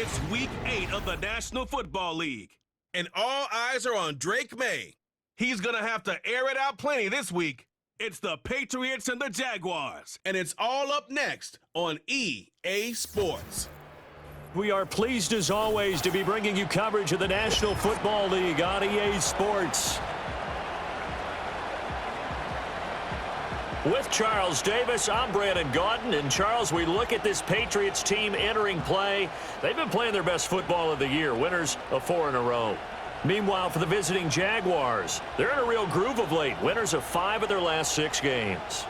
It's Week 8 of the National Football League. And all eyes are on Drake May. He's going to have to air it out plenty this week. It's the Patriots and the Jaguars. And it's all up next on EA Sports. We are pleased as always to be bringing you coverage of the National Football League on EA Sports. With Charles Davis, I'm Brandon Gaudin. And Charles, we look at this Patriots team entering play. They've been playing their best football of the year, winners of 4 in a row. Meanwhile, for the visiting Jaguars, they're in a real groove of late, winners of 5 of their last 6 games.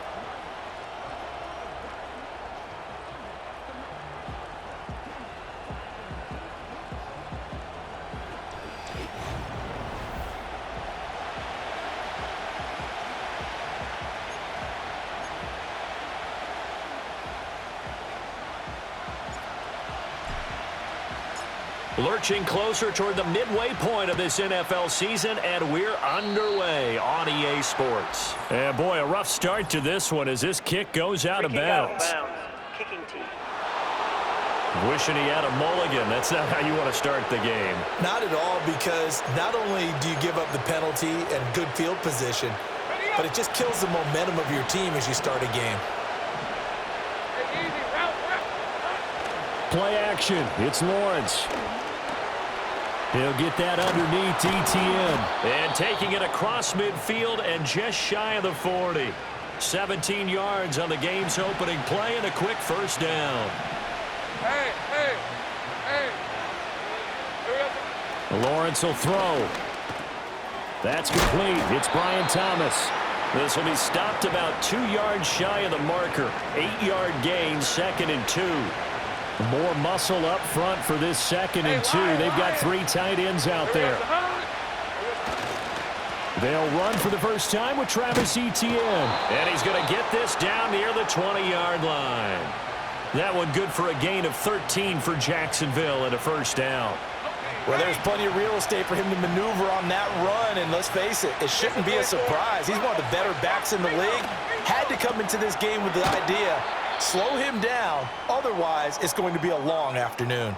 Lurching closer toward the midway point of this NFL season, and we're underway on EA Sports. And boy, a rough start to this one as this kick goes out of bounds. Kicking team. Wishing he had a mulligan. That's not how you want to start the game. Not at all, because not only do you give up the penalty and good field position, but it just kills the momentum of your team as you start a game. Play action. It's Lawrence. He'll get that underneath ETN. And taking it across midfield and just shy of the 40. 17 yards on the game's opening play and a quick first down. Lawrence will throw. That's complete. It's Brian Thomas. This will be stopped about 2 yards shy of the marker. 8-yard gain, 2nd and 2. More muscle up front for this 2nd and 2. They've got 3 tight ends out there. They'll run for the first time with Travis Etienne. And he's going to get this down near the 20-yard line. That one good for a gain of 13 for Jacksonville and a first down. Well, there's plenty of real estate for him to maneuver on that run, and let's face it, it shouldn't be a surprise. He's one of the better backs in the league. Had to come into this game with the idea, slow him down, otherwise it's going to be a long afternoon.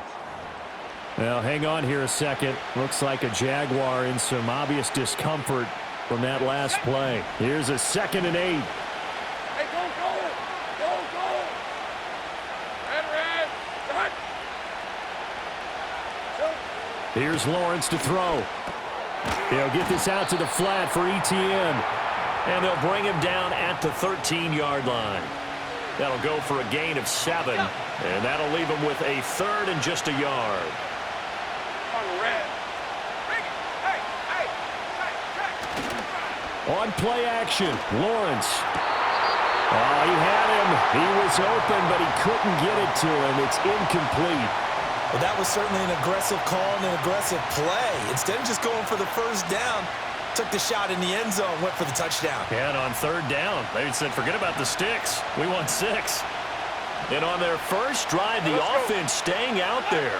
Well, hang on here a second. Looks like a Jaguar in some obvious discomfort from that last play. Here's a 2nd and 8. Here's Lawrence to throw. He'll get this out to the flat for Etienne. And they'll bring him down at the 13-yard line. That'll go for a gain of 7. And that'll leave him with a 3rd and just a yard. On play action, Lawrence. Oh, he had him. He was open, but he couldn't get it to him. It's incomplete. Well, that was certainly an aggressive call and an aggressive play. Instead of just going for the first down, took the shot in the end zone, went for the touchdown. And on 3rd down, they said, forget about the sticks. We want 6. And on their first drive, the offense staying out there.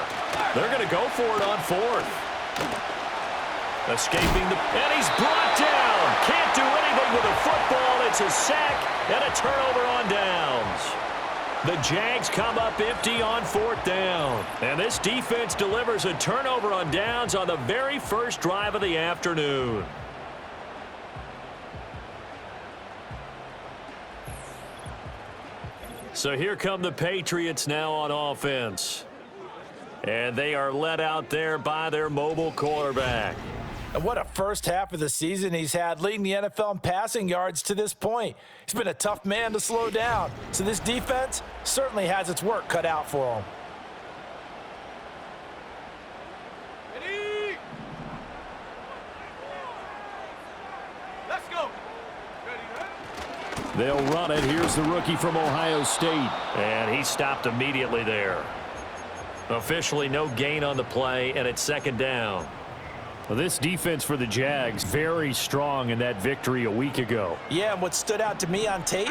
They're going to go for it on 4th. Escaping the... And he's brought down. Can't do anything with a football. It's a sack and a turnover on downs. The Jags come up empty on 4th down. And this defense delivers a turnover on downs on the very first drive of the afternoon. So here come the Patriots now on offense. And they are led out there by their mobile quarterback. And what a first half of the season he's had, leading the NFL in passing yards to this point. He's been a tough man to slow down. So this defense certainly has its work cut out for him. Ready? Let's go. They'll run it. Here's the rookie from Ohio State. And he stopped immediately there. Officially no gain on the play, and it's 2nd down. Well, this defense for the Jags, very strong in that victory a week ago. Yeah, and what stood out to me on tape,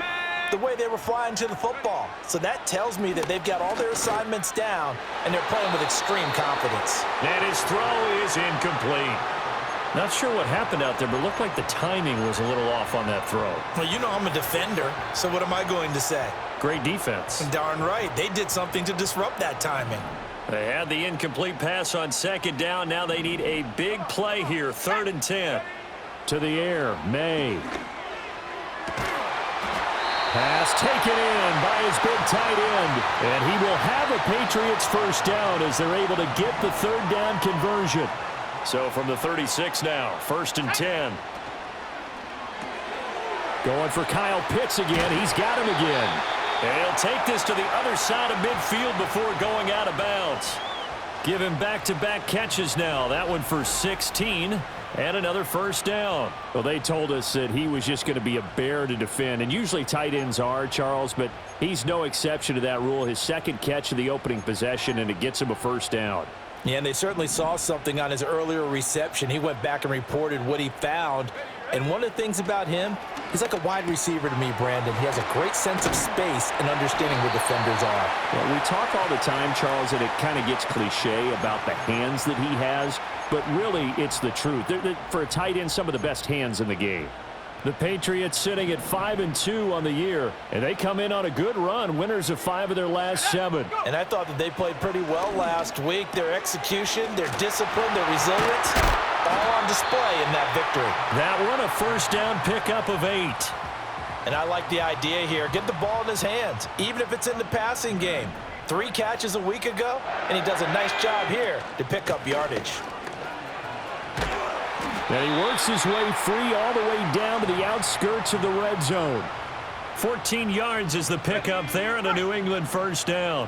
the way they were flying to the football. So that tells me that they've got all their assignments down, and they're playing with extreme confidence. And his throw is incomplete. Not sure what happened out there, but it looked like the timing was a little off on that throw. Well, you know I'm a defender, so what am I going to say? Great defense. Darn right. They did something to disrupt that timing. They had the incomplete pass on second down. Now they need a big play here, 3rd and 10. To the air, May. Pass taken in by his big tight end. And he will have a Patriots first down as they're able to get the 3rd down conversion. So from the 36 now, 1st and 10. Going for Kyle Pitts again. He's got him again. And he'll take this to the other side of midfield before going out of bounds. Give him back-to-back catches now. That one for 16 and another first down. Well, they told us that he was just going to be a bear to defend. And usually tight ends are, Charles, but he's no exception to that rule. His 2nd catch of the opening possession, and it gets him a first down. Yeah, and they certainly saw something on his earlier reception. He went back and reported what he found. And one of the things about him, he's like a wide receiver to me, Brandon. He has a great sense of space and understanding where defenders are. Well, we talk all the time, Charles, and it kind of gets cliche about the hands that he has, but really it's the truth. For a tight end, some of the best hands in the game. The Patriots sitting at 5-2 on the year, and they come in on a good run, winners of 5 of their last 7. And I thought that they played pretty well last week. Their execution, their discipline, their resilience, all on display in that victory. That one a first down pickup of 8. And I like the idea here. Get the ball in his hands, even if it's in the passing game. 3 catches a week ago, and he does a nice job here to pick up yardage. And he works his way free all the way down to the outskirts of the red zone. 14 yards is the pickup there and a New England first down.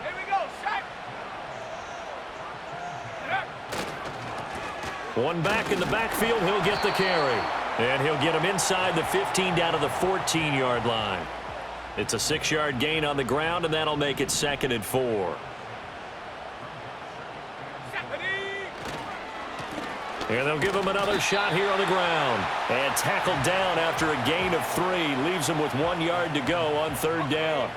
Here we go, shot. One back in the backfield, he'll get the carry. And he'll get him inside the 15 down to the 14-yard line. It's a 6-yard gain on the ground, and that'll make it 2nd and 4. And they'll give him another shot here on the ground. And tackled down after a gain of 3. Leaves him with 1 yard to go on 3rd down.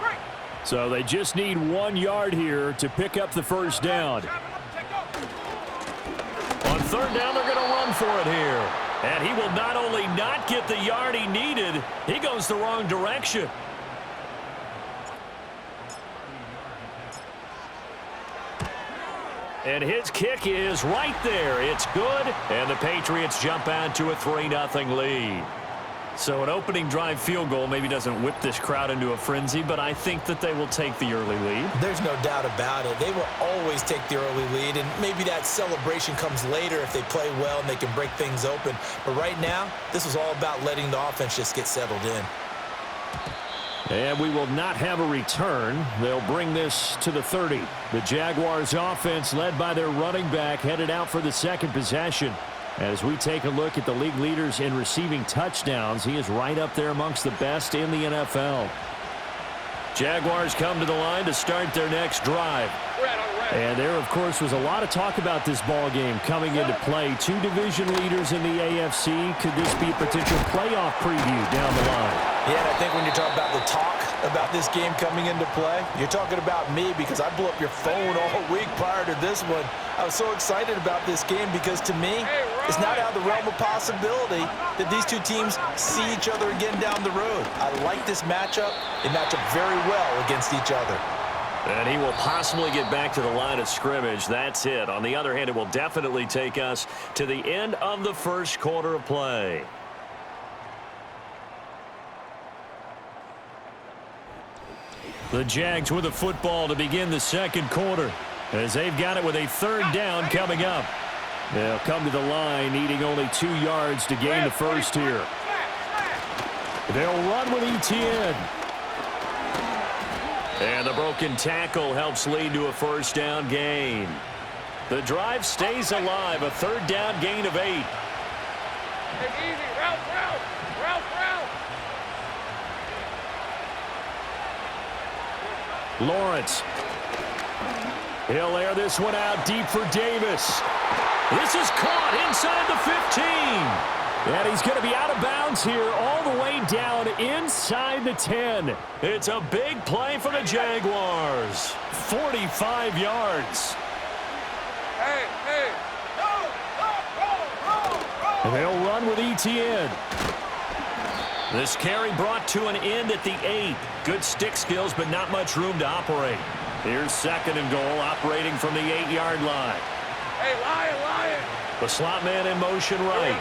So they just need 1 yard here to pick up the first down. On 3rd down, they're going to run for it here. And he will not only not get the yard he needed, he goes the wrong direction. And his kick is right there. It's good, and the Patriots jump out to a 3-0 lead. So an opening drive field goal maybe doesn't whip this crowd into a frenzy, but I think that they will take the early lead. There's no doubt about it. They will always take the early lead, and maybe that celebration comes later if they play well and they can break things open. But right now, this is all about letting the offense just get settled in. And we will not have a return. They'll bring this to the 30. The Jaguars offense led by their running back headed out for the 2nd possession. As we take a look at the league leaders in receiving touchdowns, he is right up there amongst the best in the NFL. Jaguars come to the line to start their next drive. And there, of course, was a lot of talk about this ball game coming into play. 2 division leaders in the AFC. Could this be a potential playoff preview down the line? Yeah, and I think when you're talking about the talk about this game coming into play, you're talking about me because I blew up your phone all week prior to this one. I was so excited about this game because to me, it's not out of the realm of possibility that these 2 teams see each other again down the road. I like this matchup. They match up very well against each other. And he will possibly get back to the line of scrimmage. That's it. On the other hand, it will definitely take us to the end of the first quarter of play. The Jags with the football to begin the 2nd quarter as they've got it with a 3rd down coming up. They'll come to the line needing only 2 yards to gain the first here. They'll run with Etienne. And the broken tackle helps lead to a first down gain. The drive stays alive, a 3rd down gain of 8. It's easy. Route. Lawrence. He'll air this one out deep for Davis. This is caught inside the 15. And he's going to be out of bounds here all the way down inside the 10. It's a big play for the Jaguars. 45 yards. Hey. And they'll run with Etienne. This carry brought to an end at the 8. Good stick skills, but not much room to operate. Here's 2nd and goal, operating from the 8-yard line. Hey, Lion. The slot man in motion right.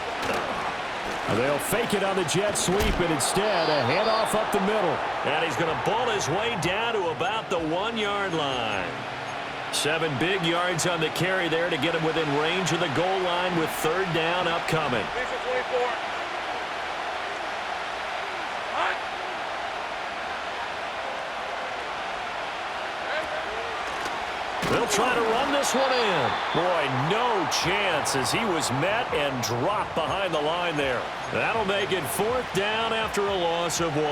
They'll fake it on the jet sweep, and instead a handoff up the middle. And he's going to bull his way down to about the 1-yard line. 7 big yards on the carry there to get him within range of the goal line with 3rd down upcoming. Vision 24. Hunt. They'll try to run this one in. Boy, no chance as he was met and dropped behind the line there. That'll make it 4th down after a loss of 1.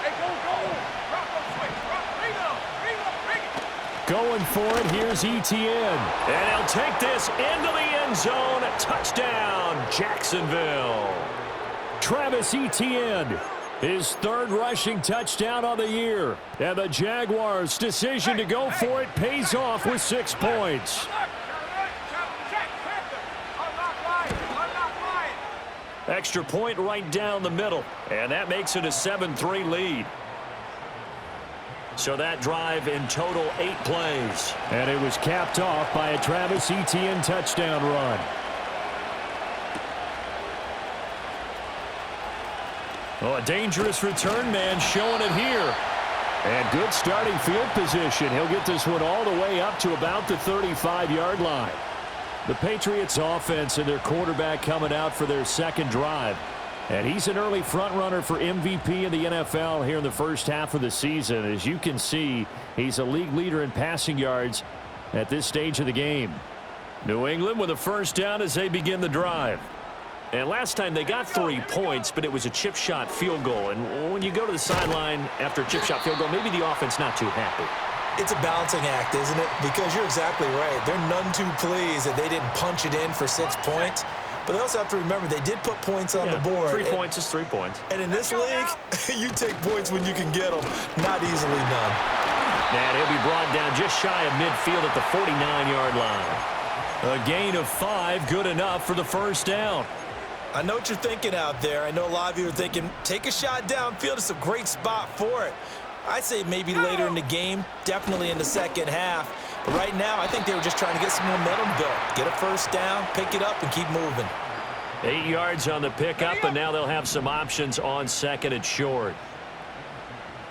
Hey, go. Drop, go, switch. Drop, bring it. Going for it, here's Etienne. And he'll take this into the end zone. Touchdown, Jacksonville. Travis Etienne, his 3rd rushing touchdown on the year. And the Jaguars' decision to go for it pays off with 6 points. Extra point right down the middle. And that makes it a 7-3 lead. So that drive in total 8 plays. And it was capped off by a Travis Etienne touchdown run. Oh, a dangerous return man showing it here. And good starting field position. He'll get this one all the way up to about the 35-yard line. The Patriots offense and their quarterback coming out for their 2nd drive. And he's an early front runner for MVP in the NFL here in the first half of the season. As you can see, he's a league leader in passing yards at this stage of the game. New England with a 1st down as they begin the drive. And last time they got 3 points, but it was a chip shot field goal. And when you go to the sideline after a chip shot field goal, maybe the offense not too happy. It's a balancing act, isn't it? Because you're exactly right. They're none too pleased that they didn't punch it in for 6 points. But they also have to remember they did put points on the board. 3 points is 3 points. And in this league, you take points when you can get them. Not easily done. And he'll be brought down just shy of midfield at the 49-yard line. A gain of 5, good enough for the 1st down. I know what you're thinking out there. I know a lot of you are thinking, take a shot downfield. It's a great spot for it. I'd say maybe later in the game, definitely in the 2nd half. But right now, I think they were just trying to get some momentum built. Get a 1st down, pick it up, and keep moving. 8 yards on the pickup, and now they'll have some options on 2nd and short.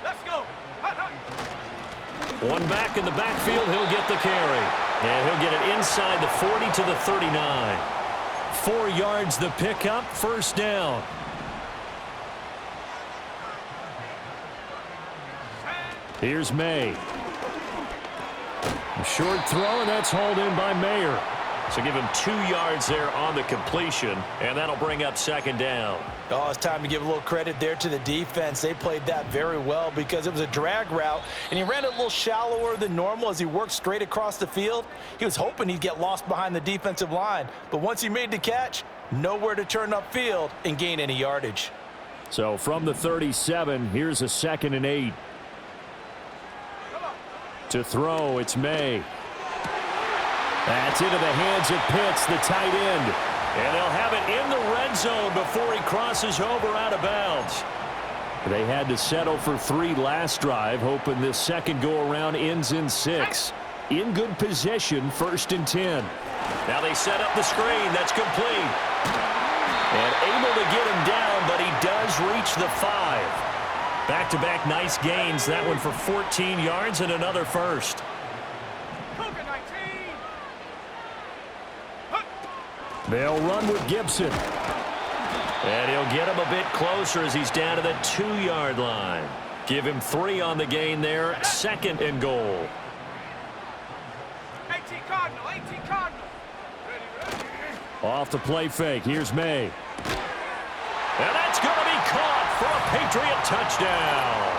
Let's go. One back in the backfield, he'll get the carry. And he'll get it inside the 40 to the 39. 4 yards the pickup, 1st down. Here's May. A short throw, and that's hauled in by Mayer. So give him 2 yards there on the completion, and that'll bring up 2nd down. Oh, it's time to give a little credit there to the defense. They played that very well because it was a drag route, and he ran it a little shallower than normal as he worked straight across the field. He was hoping he'd get lost behind the defensive line, but once he made the catch, nowhere to turn upfield and gain any yardage. So from the 37, here's a 2nd and 8. To throw, it's May. That's into the hands of Pitts, the tight end. And they'll have it in the red zone before he crosses over out of bounds. They had to settle for 3 last drive, hoping this 2nd go-around ends in 6. In good position, 1st and 10. Now they set up the screen. That's complete. And able to get him down, but he does reach the 5. Back-to-back nice gains. That one for 14 yards and another 1st. They'll run with Gibson. And he'll get him a bit closer as he's down to the 2-yard line. Give him 3 on the gain there. 2nd and goal. 18 Cardinal. Off the play fake. Here's May. And that's going to be caught for a Patriot touchdown.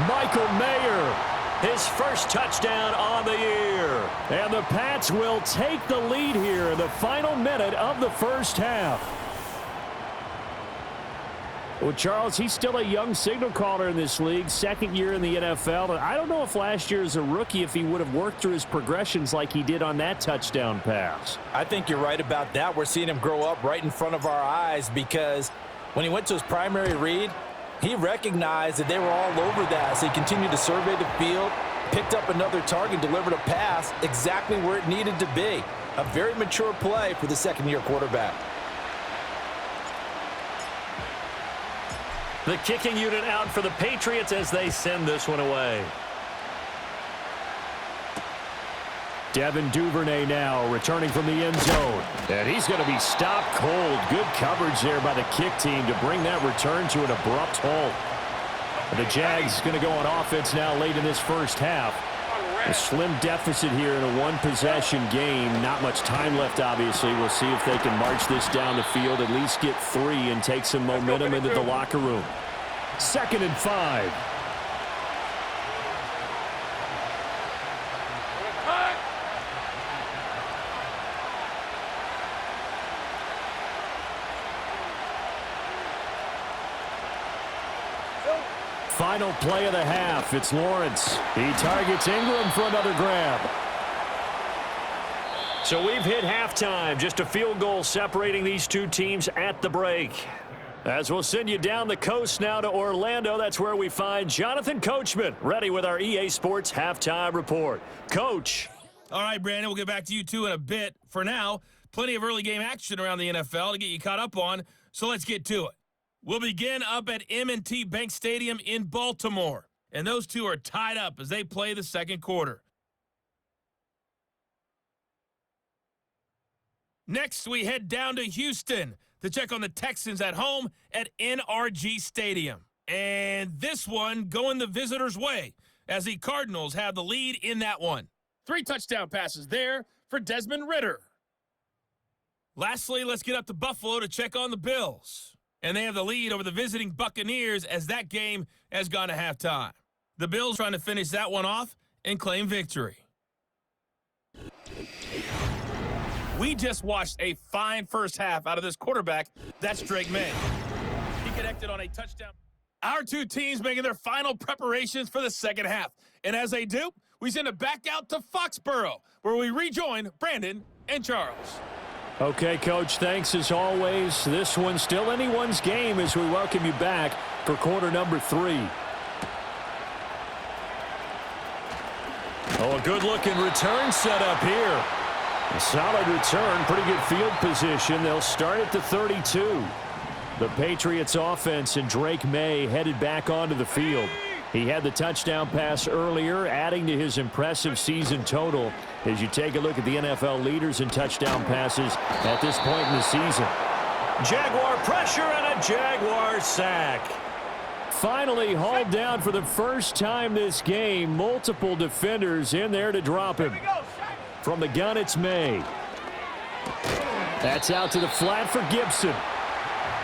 Michael Mayer, his 1st touchdown on the year. And the Pats will take the lead here in the final minute of the 1st half. Well, Charles, he's still a young signal caller in this league, 2nd year in the NFL. And I don't know if last year as a rookie if he would have worked through his progressions like he did on that touchdown pass. I think you're right about that. We're seeing him grow up right in front of our eyes because when he went to his primary read, He recognized that they were all over that, so he continued to survey the field, picked up another target, delivered a pass exactly where it needed to be. A very mature play for the second-year quarterback. The kicking unit out for the Patriots as they send this one away. Devin Duvernay now returning from the end zone. And he's going to be stopped cold. Good coverage there by the kick team to bring that return to an abrupt halt. And the Jags going to go on offense now late in this first half. A slim deficit here in a one-possession game. Not much time left, obviously. We'll see if they can march this down the field, at least get 3 and take some momentum into the locker room. 2nd and 5. Final play of the half. It's Lawrence. He targets Ingram for another grab. So we've hit halftime. Just a field goal separating these two teams at the break. As we'll send you down the coast now to Orlando, that's where we find Jonathan Coachman ready with our EA Sports Halftime Report. Coach. All right, Brandon, we'll get back to you two in a bit. For now, plenty of early game action around the NFL to get you caught up on, so let's get to it. We'll begin up at M&T Bank Stadium in Baltimore, and those two are tied up as they play the second quarter. Next, we head down to Houston to check on the Texans at home at NRG Stadium. And this one going the visitors' way as the Cardinals have the lead in that one. 3 touchdown passes there for Desmond Ridder. Lastly, let's get up to Buffalo to check on the Bills. And they have the lead over the visiting Buccaneers as that game has gone to halftime. The Bills trying to finish that one off and claim victory. We just watched a fine first half out of this quarterback. That's Drake May. He connected on a touchdown. Our two teams making their final preparations for the second half. And as they do, we send it back out to Foxborough, where we rejoin Brandon and Charles. Okay, Coach, thanks as always. This one's still anyone's game as we welcome you back for quarter number 3. Oh, a good-looking return set up here. A solid return, pretty good field position. They'll start at the 32. The Patriots offense and Drake May headed back onto the field. He had the touchdown pass earlier, adding to his impressive season total as you take a look at the NFL leaders in touchdown passes at this point in the season. Jaguar pressure and a Jaguar sack. Finally hauled down for the first time this game. Multiple defenders in there to drop him. From the gun, it's May. That's out to the flat for Gibson.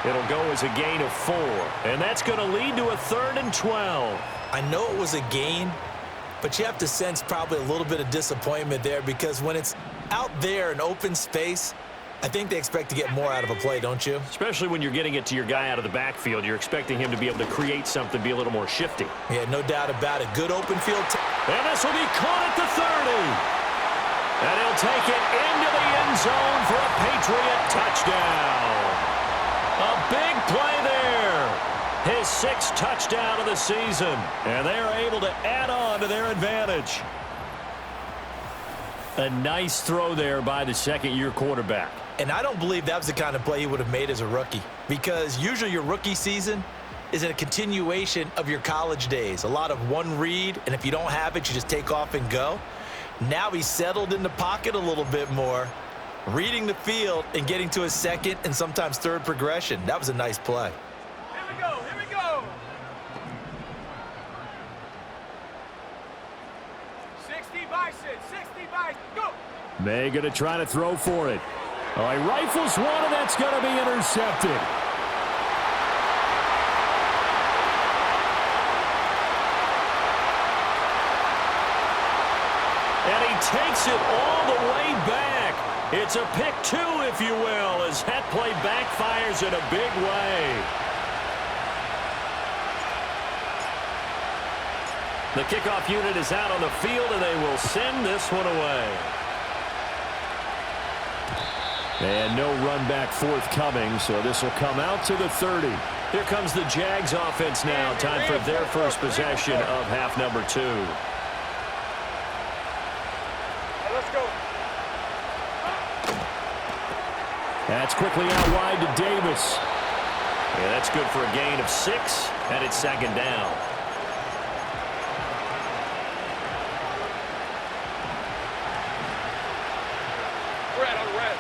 It'll go as a gain of 4. And that's going to lead to a 3rd and 12. I know it was a gain, but you have to sense probably a little bit of disappointment there because when it's out there in open space, I think they expect to get more out of a play, don't you? Especially when you're getting it to your guy out of the backfield. You're expecting him to be able to create something, be a little more shifty. Yeah, no doubt about it. Good open field. And this will be caught at the 30. And he'll take it into the end zone for a Patriot touchdown. A big play there. His 6th touchdown of the season. And they are able to add on to their advantage. A nice throw there by the second-year quarterback. And I don't believe that was the kind of play he would have made as a rookie. Because usually your rookie season is a continuation of your college days. A lot of one read, and if you don't have it, you just take off and go. Now he's settled in the pocket a little bit more, reading the field and getting to his 2nd and sometimes 3rd progression. That was a nice play. Here we go, here we go. 60 bison, go. May going to try to throw for it. Oh, he rifles one, and that's going to be intercepted. And he takes it all the way back. It's a pick 2, if you will, as that play backfires in a big way. The kickoff unit is out on the field, and they will send this one away. And no run back forthcoming, so this will come out to the 30. Here comes the Jags offense now. Time for their first possession of half number 2. Let's go. That's quickly out wide to Davis. Yeah, that's good for a gain of 6, and it's second down. Red on red.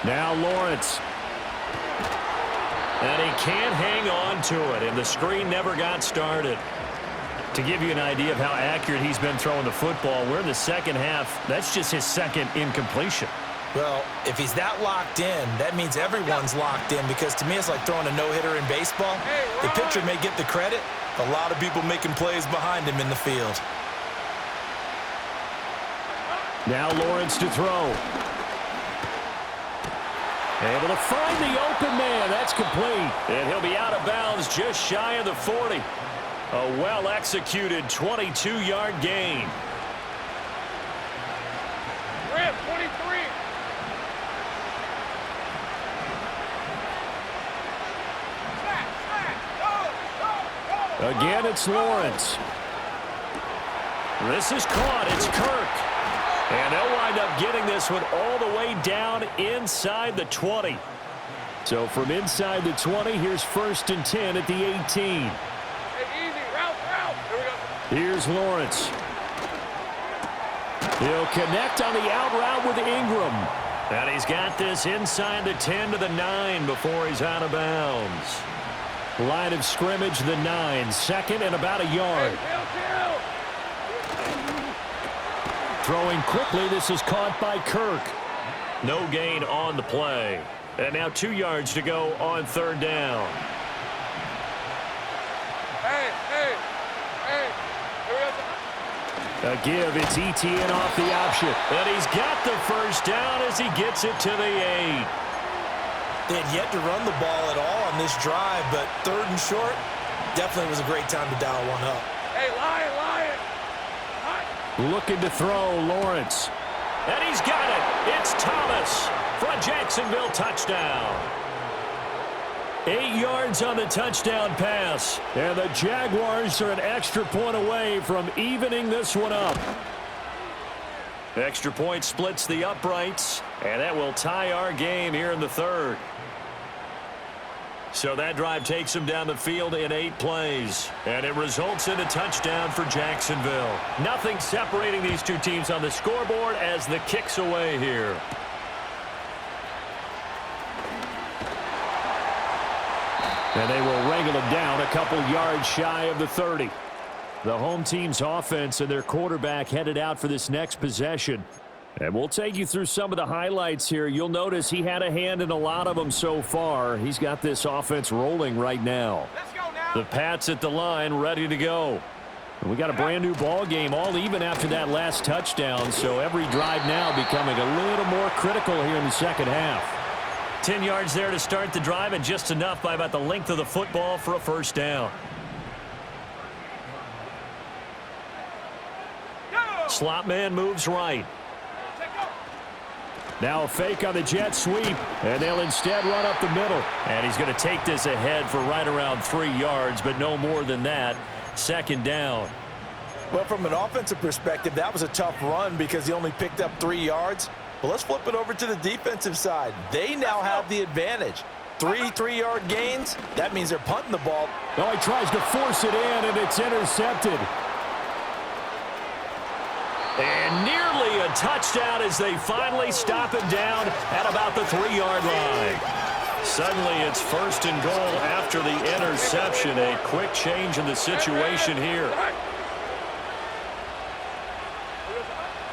Now Lawrence. And he can't hang on to it, and the screen never got started. To give you an idea of how accurate he's been throwing the football, we're in the second half. That's just his second incompletion. Well, if he's that locked in, that means everyone's locked in, because to me it's like throwing a no-hitter in baseball. The pitcher may get the credit. A lot of people making plays behind him in the field. Now Lawrence to throw. Able to find the open man. That's complete. And he'll be out of bounds just shy of the 40. A well-executed 22-yard gain. Red 23. Again, it's Lawrence. This is caught. It's Kirk. And they'll wind up getting this one all the way down inside the 20. So from inside the 20, here's 1st and 10 at the 18. Hey, easy. Route. Here we go. Here's Lawrence. He'll connect on the out route with Ingram. And he's got this inside the 10 to the 9 before he's out of bounds. Line of scrimmage, the 9. 2nd and about a yard. Kill. Throwing quickly, this is caught by Kirk. No gain on the play. And now 2 yards to go on 3rd down. Hey. Here we go. A give, it's ETN off the option. And he's got the first down as he gets it to the 8. They had yet to run the ball at all on this drive, but 3rd and short, definitely was a great time to dial one up. Hey, Lion. Looking to throw, Lawrence. And he's got it. It's Thomas for a Jacksonville touchdown. 8 yards on the touchdown pass. And the Jaguars are an extra point away from evening this one up. Extra point splits the uprights, and that will tie our game here in the 3rd. So that drive takes them down the field in 8 plays, and it results in a touchdown for Jacksonville. Nothing separating these two teams on the scoreboard as the kick's away here. And they will wrangle it down a couple yards shy of the 30. The home team's offense and their quarterback headed out for this next possession. And we'll take you through some of the highlights here. You'll notice he had a hand in a lot of them so far. He's got this offense rolling right now. Let's go now. The Pats at the line, ready to go. And we got a brand new ball game, all even after that last touchdown. So every drive now becoming a little more critical here in the second half. 10 yards there to start the drive, and just enough by about the length of the football for a first down. Slot man moves right. Now a fake on the jet sweep, and they'll instead run up the middle. And he's going to take this ahead for right around 3 yards, but no more than that. 2nd down. Well, from an offensive perspective, that was a tough run because he only picked up 3 yards. But let's flip it over to the defensive side. They now have the advantage. 3 3-yard gains, that means they're punting the ball. Oh, he tries to force it in, and it's intercepted. And nearly a touchdown as they finally stop him down at about the 3-yard line. Suddenly it's 1st and goal after the interception. A quick change in the situation here.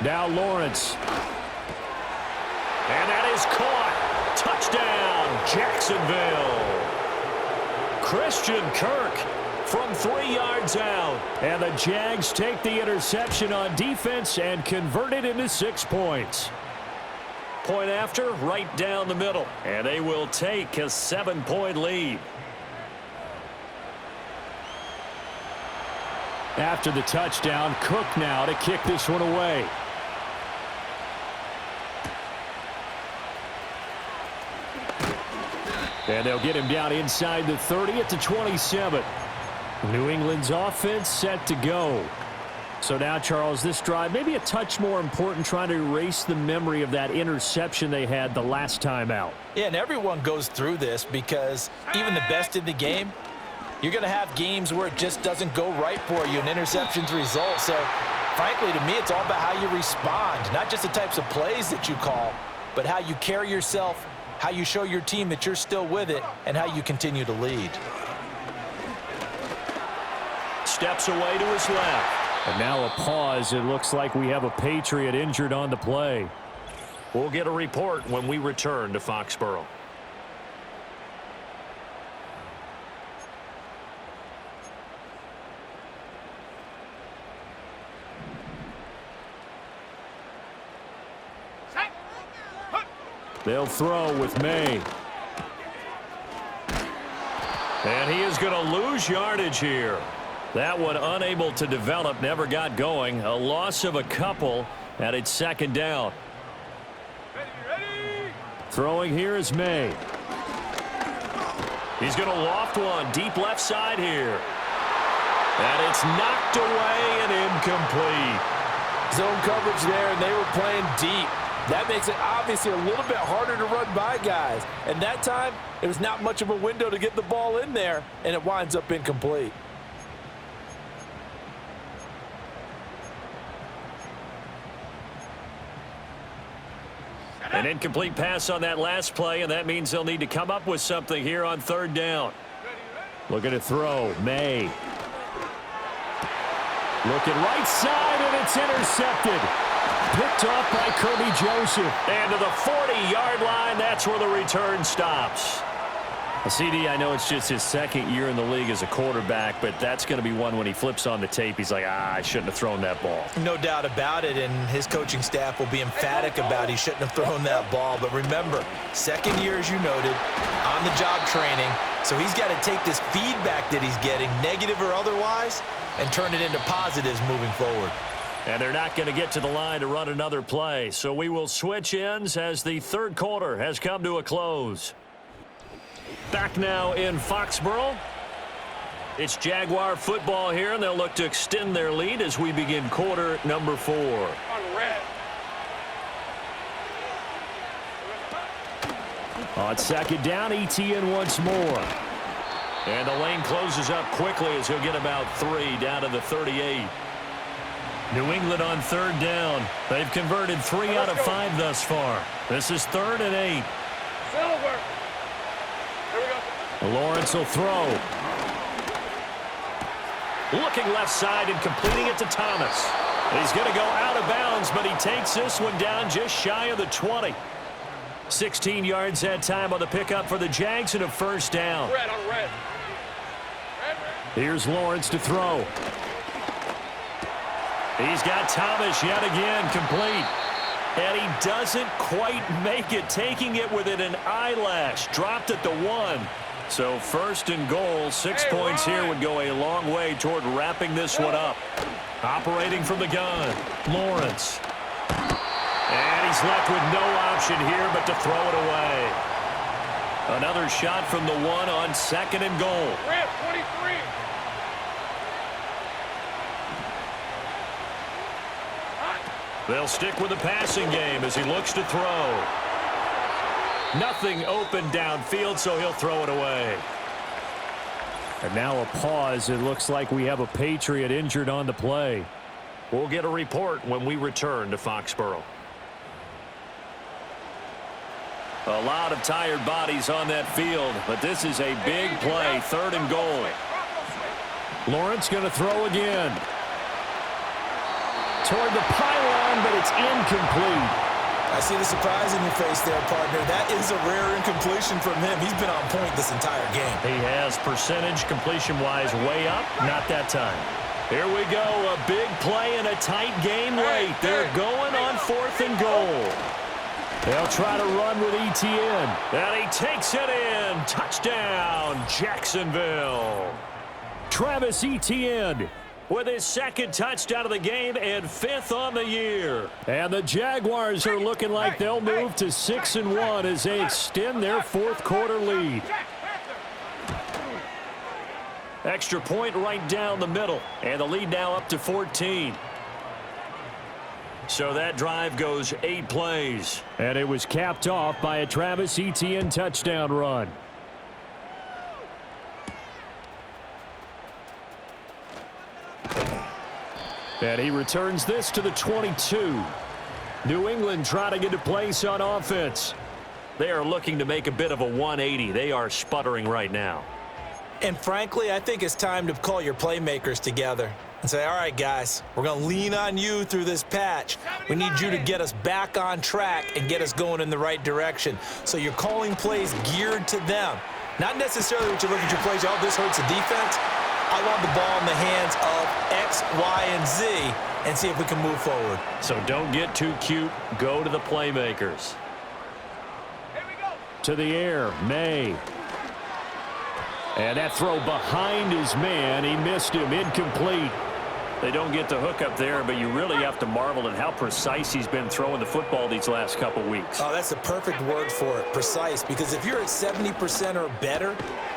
Now Lawrence. And that is caught. Touchdown, Jacksonville. Christian Kirk from 3 yards out. And the Jags take the interception on defense and convert it into 6 points. Point after, right down the middle. And they will take a 7-point lead. After the touchdown, Cook now to kick this one away. And they'll get him down inside the 30 at the 27. New England's offense set to go. So now, Charles, this drive maybe a touch more important, trying to erase the memory of that interception they had the last time out. Yeah, and everyone goes through this because even the best in the game, you're going to have games where it just doesn't go right for you, and interceptions result. So, frankly, to me, it's all about how you respond, not just the types of plays that you call, but how you carry yourself, how you show your team that you're still with it, and how you continue to lead. Steps away to his left. And now a pause. It looks like we have a Patriot injured on the play. We'll get a report when we return to Foxborough. They'll throw with May. And he is going to lose yardage here. That one unable to develop, never got going. A loss of a couple, and it's second down. Ready. Throwing here is May. He's going to loft one deep left side here. And it's knocked away and incomplete. Zone coverage there, and they were playing deep. That makes it obviously a little bit harder to run by guys. And that time, it was not much of a window to get the ball in there, and it winds up incomplete. An incomplete pass on that last play, and that means they'll need to come up with something here on third down. Looking to throw. May. Looking right side, and it's intercepted. Picked off by Kirby Joseph. And to the 40-yard line, that's where the return stops. CD, I know it's just his second year in the league as a quarterback, but that's going to be one when he flips on the tape, he's like, I shouldn't have thrown that ball. No doubt about it, and his coaching staff will be emphatic about he shouldn't have thrown that ball. But remember, second year, as you noted, on-the-job training, so he's got to take this feedback that he's getting, negative or otherwise, and turn it into positives moving forward. And they're not going to get to the line to run another play, so we will switch ends as the third quarter has come to a close. Back now in Foxborough. It's Jaguar football here, and they'll look to extend their lead as we begin quarter number 4. On red. On second down, ETN once more. And the lane closes up quickly as he'll get about 3 down to the 38. New England on third down. They've converted 3 out of 5 thus far. This is 3rd and 8. Silver. Lawrence will throw. Looking left side and completing it to Thomas. He's going to go out of bounds, but he takes this one down just shy of the 20. 16 yards that time on the pickup for the Jags and a first down. Red on red. Here's Lawrence to throw. He's got Thomas yet again complete. And he doesn't quite make it, taking it within an eyelash. Dropped at the 1. So first and goal, 6 points here would go a long way toward wrapping this one up. Operating from the gun, Lawrence. And he's left with no option here but to throw it away. Another shot from the 1 on 2nd and goal. Red 23. They'll stick with the passing game as he looks to throw. Nothing open downfield, so he'll throw it away. And now a pause. It looks like we have a Patriot injured on the play. We'll get a report when we return to Foxborough. A lot of tired bodies on that field, but this is a big play, 3rd and goal. Lawrence going to throw again. Toward the pylon, but it's incomplete. I see the surprise in your face there, partner. That is a rare incompletion from him. He's been on point this entire game. He has percentage completion-wise way up. Not that time. Here we go. A big play in a tight game late. They're going on 4th and goal. They'll try to run with ETN. And he takes it in. Touchdown, Jacksonville. Travis Etienne. with his second touchdown of the game and 5th on the year. And the Jaguars are looking like they'll move to 6-1 as they extend their 4th quarter lead. Extra point right down the middle, and the lead now up to 14. So that drive goes 8 plays. And it was capped off by a Travis Etienne touchdown run. And he returns this to the 22. New England trying to get a place on offense. They are looking to make a bit of a 180. They are sputtering right now. And frankly, I think it's time to call your playmakers together and say, all right, guys, we're going to lean on you through this patch. We need you to get us back on track and get us going in the right direction. So you're calling plays geared to them. Not necessarily what you look at your plays, oh, this hurts the defense. I want the ball in the hands of X, Y, and Z and see if we can move forward. So don't get too cute. Go to the playmakers. Here we go. To the air, May. And that throw behind his man. He missed him. Incomplete. They don't get the hook up there, but you really have to marvel at how precise he's been throwing the football these last couple weeks. Oh, that's the perfect word for it, precise. Because if you're at 70% or better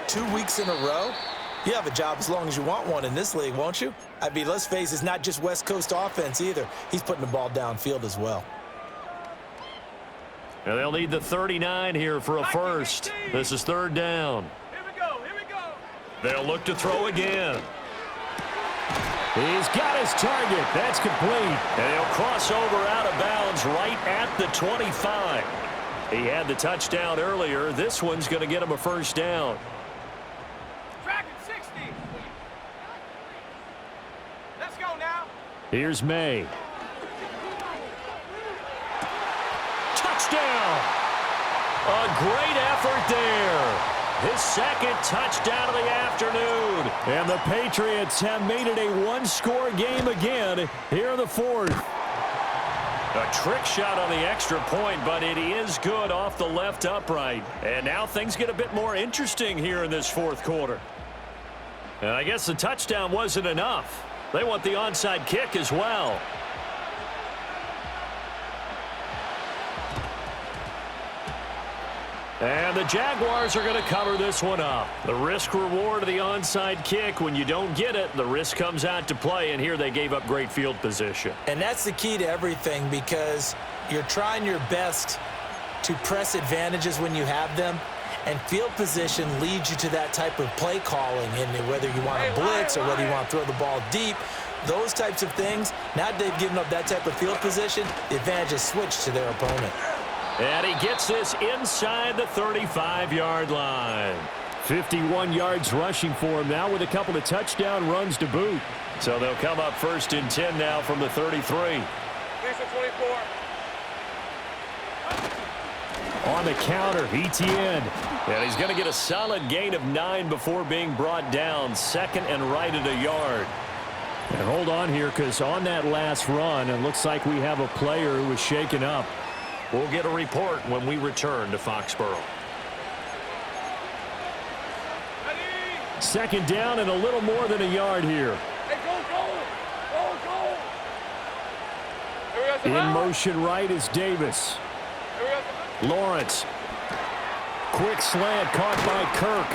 2 weeks in a row, you have a job as long as you want one in this league, won't you? I mean, let's face it, it's not just West Coast offense either. He's putting the ball downfield as well. And they'll need the 39 here for a first. This is 3rd down. Here we go. Here we go. They'll look to throw again. He's got his target. That's complete. And he'll cross over out of bounds right at the 25. He had the touchdown earlier. This one's going to get him a first down. Track at 60. Let's go now. Here's May. Touchdown! A great effort there. His second touchdown of the afternoon. And the Patriots have made it a one-score game again here in the 4th. A trick shot on the extra point, but it is good off the left upright. And now things get a bit more interesting here in this 4th quarter. And I guess the touchdown wasn't enough. They want the onside kick as well. And the Jaguars are going to cover this one up. The risk-reward of the onside kick, when you don't get it, the risk comes out to play, and here they gave up great field position. And that's the key to everything, because you're trying your best to press advantages when you have them, and field position leads you to that type of play calling, and whether you want to blitz or whether you want to throw the ball deep, those types of things. Now that they've given up that type of field position, the advantage is switched to their opponent. And he gets this inside the 35-yard line. 51 yards rushing for him now with a couple of touchdown runs to boot. So they'll come up 1st and 10 now from the 33. Here's the 24. On the counter, Etienne. And he's going to get a solid gain of 9 before being brought down. 2nd and right at a yard. And hold on here, because on that last run, it looks like we have a player who was shaken up. We'll get a report when we return to Foxborough. Ready? 2nd down and a little more than a yard here. Hey, go, go. Go, go. Here we go. In motion right is Davis. Here we go. Lawrence. Quick slant caught by Kirk.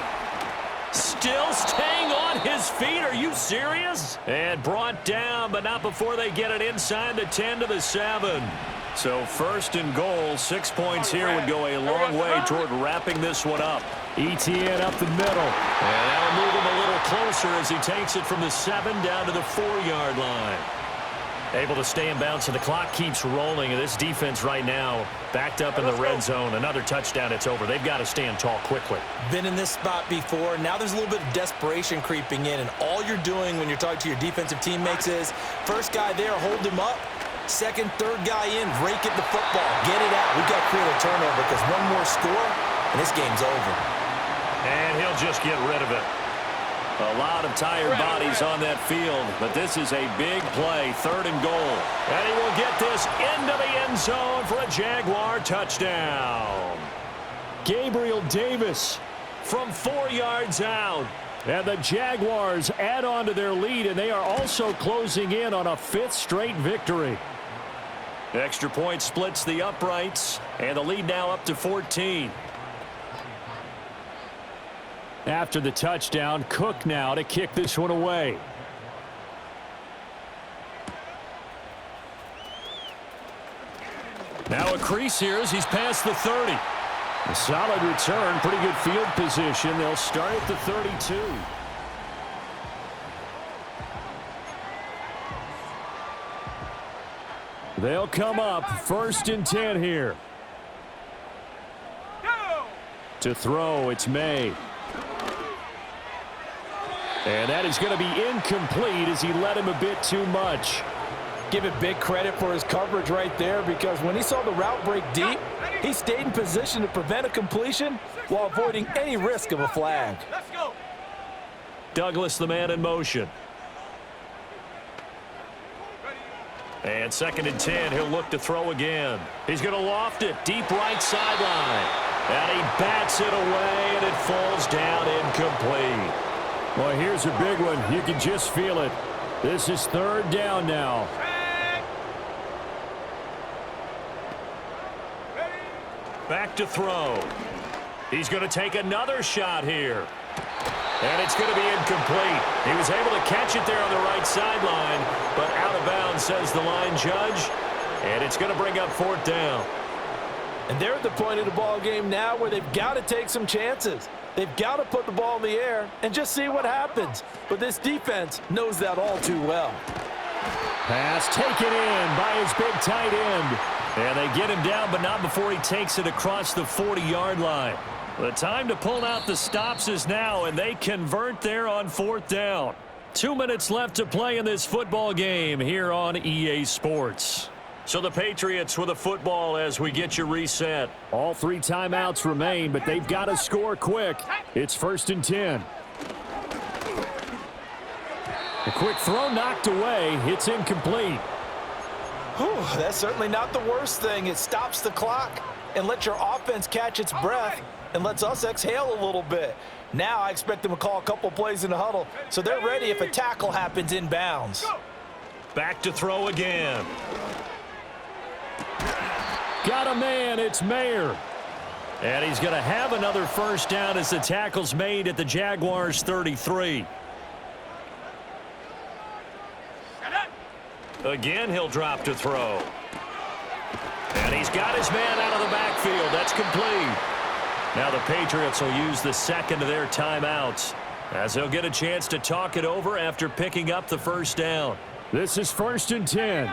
Still staying on his feet. Are you serious? And brought down, but not before they get it inside the 10 to the 7. So 1st and goal, 6 points here would go a long way toward wrapping this one up. Etienne up the middle. And that'll move him a little closer as he takes it from the 7 down to the 4-yard line. Able to stay in bounds, and the clock keeps rolling. And this defense right now backed up in the red zone. Another touchdown, it's over. They've got to stand tall quickly. Been in this spot before. Now there's a little bit of desperation creeping in, and all you're doing when you're talking to your defensive teammates is, first guy there, hold him up. 2nd, 3rd guy in, rake at the football. Get it out. We've got to create a turnover, because one more score, and this game's over. And he'll just get rid of it. A lot of tired bodies on that field, but this is a big play, 3rd and goal. And he will get this into the end zone for a Jaguar touchdown. Gabriel Davis from 4 yards out. And the Jaguars add on to their lead, and they are also closing in on a 5th straight victory. Extra point splits the uprights, and the lead now up to 14. After the touchdown, Cook now to kick this one away. Now a crease here as he's past the 30. A solid return, pretty good field position. They'll start at the 32. They'll come up 1st and 10 here. To throw, it's May. And that is going to be incomplete as he led him a bit too much. Give it big credit for his coverage right there, because when he saw the route break deep, he stayed in position to prevent a completion while avoiding any risk of a flag. Let's go. Douglas, the man in motion. And 2nd and 10, he'll look to throw again. He's going to loft it, deep right sideline. And he bats it away, and it falls down incomplete. Well, here's a big one. You can just feel it. This is 3rd down now. Back to throw. He's going to take another shot here. And it's going to be incomplete. He was able to catch it there on the right sideline, but out of bounds, says the line judge. And it's going to bring up 4th down. And they're at the point of the ball game now where they've got to take some chances. They've got to put the ball in the air and just see what happens. But this defense knows that all too well. Pass taken in by his big tight end. And they get him down, but not before he takes it across the 40-yard line. The time to pull out the stops is now, and they convert there on 4th down. 2 minutes left to play in this football game here on EA Sports. So the Patriots with a football as we get you reset. All 3 timeouts remain, but they've got to score quick. It's 1st and 10. A quick throw knocked away. It's incomplete. Whew, that's certainly not the worst thing. It stops the clock and lets your offense catch its breath and lets us exhale a little bit. Now I expect them to call a couple plays in the huddle so they're ready if a tackle happens inbounds. Back to throw again. Got a man, it's Mayer. And he's going to have another 1st down as the tackle's made at the Jaguars' 33. Again, he'll drop to throw. And he's got his man out of the backfield. That's complete. Now the Patriots will use the 2nd of their timeouts as they'll get a chance to talk it over after picking up the 1st down. This is 1st and 10.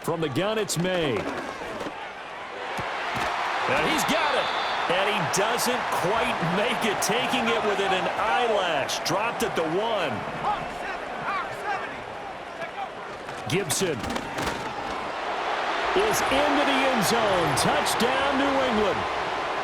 From the gun, it's May. And he's got it. And he doesn't quite make it, taking it within an eyelash. Dropped at the 1. Gibson is into the end zone. Touchdown, New England.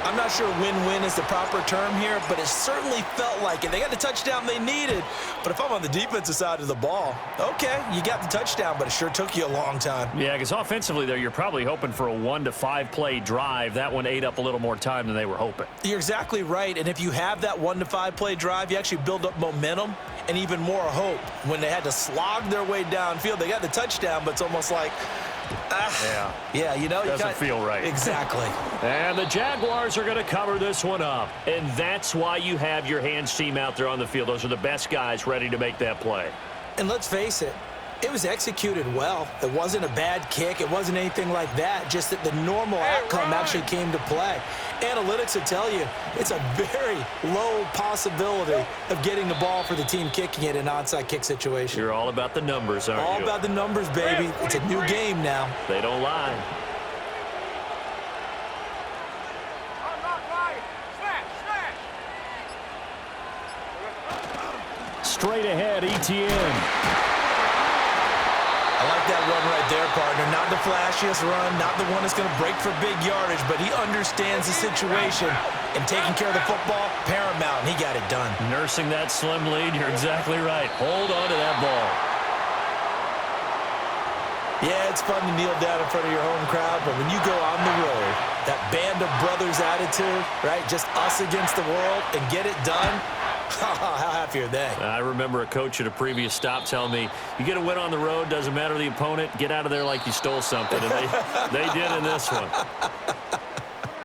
I'm not sure win-win is the proper term here, but it certainly felt like it. They got the touchdown they needed, but if I'm on the defensive side of the ball, okay, you got the touchdown, but it sure took you a long time. Yeah, because offensively there, you're probably hoping for a 1 to 5 play drive. That one ate up a little more time than they were hoping. You're exactly right, and if you have that 1 to 5 play drive, you actually build up momentum and even more hope. When they had to slog their way downfield, they got the touchdown, but it's almost like, yeah, you know, doesn't feel right. Exactly. And the Jaguars are going to cover this one up. And that's why you have your hands team out there on the field. Those are the best guys ready to make that play. And let's face it, it was executed well. It wasn't a bad kick. It wasn't anything like that. Just that the normal outcome actually came to play. Analytics will tell you it's a very low possibility of getting the ball for the team kicking it in an onside kick situation. You're all about the numbers, aren't you? All about the numbers, baby. It's a new game now. They don't lie. I'm not lying. Smash. Straight ahead, ETN. I like that run right there, partner. Not the flashiest run, not the one that's going to break for big yardage, but he understands the situation, and taking care of the football, paramount, and he got it done. Nursing that slim lead, you're exactly right. Hold on to that ball. Yeah, it's fun to kneel down in front of your home crowd, but when you go on the road, that band of brothers attitude, right, just us against the world, and get it done, how happy are they? I remember a coach at a previous stop telling me, you get a win on the road, doesn't matter the opponent, get out of there like you stole something, and they did in this one.